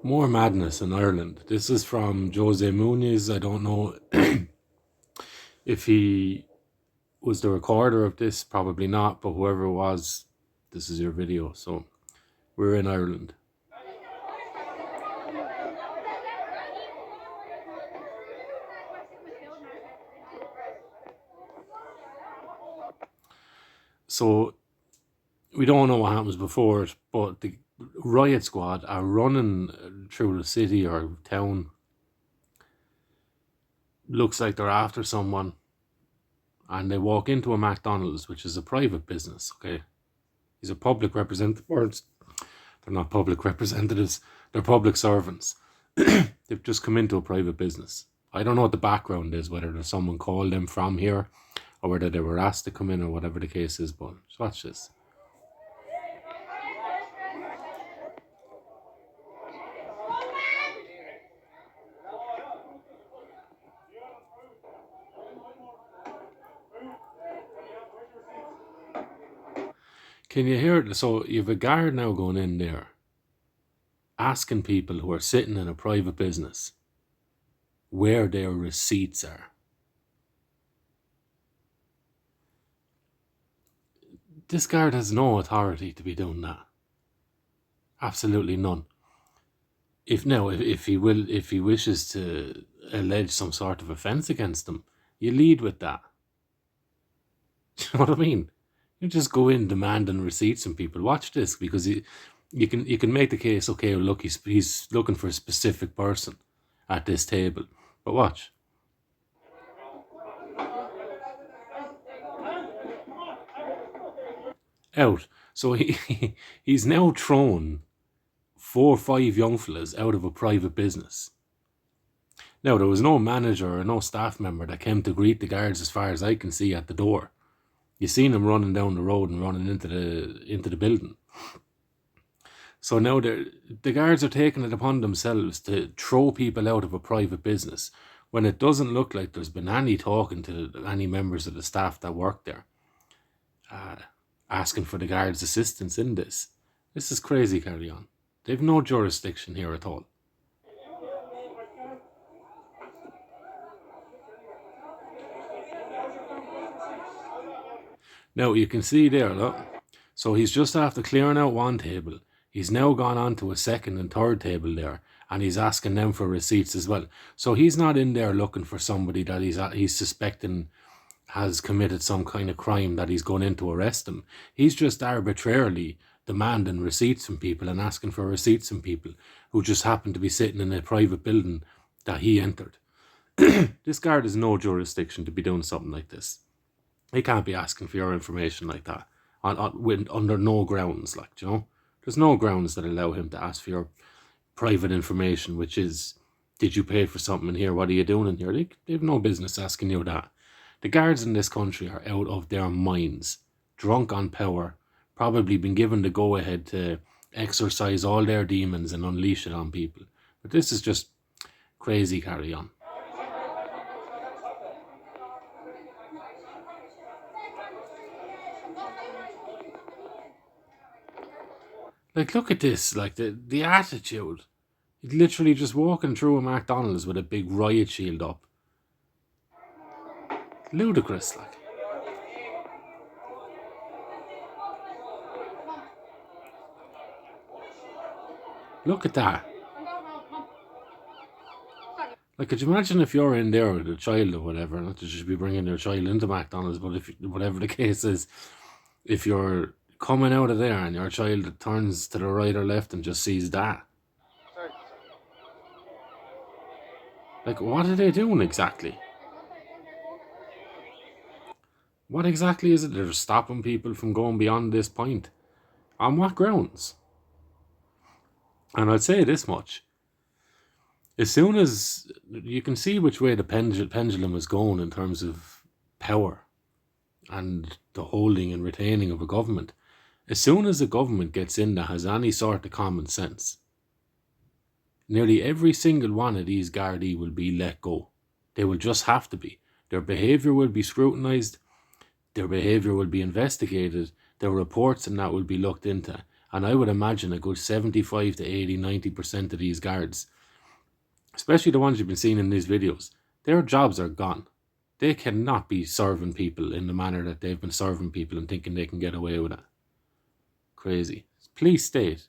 More madness in Ireland. This is from Jose Muniz. I don't know if he was the recorder of this, probably not, but whoever it was, this is your video. So we're in Ireland. So we don't know what happens before it, but the riot squad are running through the city or town. Looks like they're after someone, and they walk into a McDonald's, which is a private business. Okay, these are public representatives. They're not public representatives. They're public servants. They've just come into a private business. I don't know what the background is, whether there's someone called them from here, or whether they were asked to come in, or whatever the case is. But watch this. Can you hear it? So you have a guard now going in there, asking people who are sitting in a private business where their receipts are. This guard has no authority to be doing that. Absolutely none. If he wishes to allege some sort of offence against them, you lead with that. Do you know what I mean? You just go in demanding receipts from people. Watch this, because you can make the case. Okay, well, look, he's looking for a specific person at this table, but watch out. So he's now thrown 4 or 5 young fellas out of a private business. Now there was no manager or no staff member that came to greet the guards, as far as I can see, at the door. You seen them running down the road and running into the building. So now the guards are taking it upon themselves to throw people out of a private business when it doesn't look like there's been any talking to any members of the staff that work there, uh, asking for the guards' assistance in this. This is crazy, carry on. They've no jurisdiction here at all. Now you can see there, look. So he's just after clearing out one table. He's now gone on to a second and third table there, and he's asking them for receipts as well. So he's not in there looking for somebody that he's suspecting has committed some kind of crime that he's going in to arrest him. He's just arbitrarily demanding receipts from people and asking for receipts from people who just happen to be sitting in a private building that he entered. This guard has no jurisdiction to be doing something like this. He can't be asking for your information like that under no grounds. Like, you know, there's no grounds that allow him to ask for your private information, which is, did you pay for something in here? What are you doing in here? They have no business asking you that. The guards in this country are out of their minds, drunk on power, probably been given the go ahead to exorcise all their demons and unleash it on people. But this is just crazy, carry on. Like, look at this, like the attitude. He's literally just walking through a McDonald's with a big riot shield up. Ludicrous, like. Look at that. Like, could you imagine if you're in there with a child or whatever, not to just be bringing your child into McDonald's, but if whatever the case is, if you're coming out of there and your child turns to the right or left and just sees that, like, what are they doing exactly? What exactly is it they're stopping people from going beyond this point? On what grounds? And I'd say this much. As soon as you can see which way the pendulum is going in terms of power and the holding and retaining of a government, as soon as a government gets in that has any sort of common sense, nearly every single one of these Gardaí will be let go. They will just have to be. Their behaviour will be scrutinised, their behaviour will be investigated, their reports and that will be looked into. And I would imagine a good 75 to 80, 90% of these guards, especially the ones you've been seeing in these videos, their jobs are gone. They cannot be serving people in the manner that they've been serving people and thinking they can get away with it. Crazy. Police state.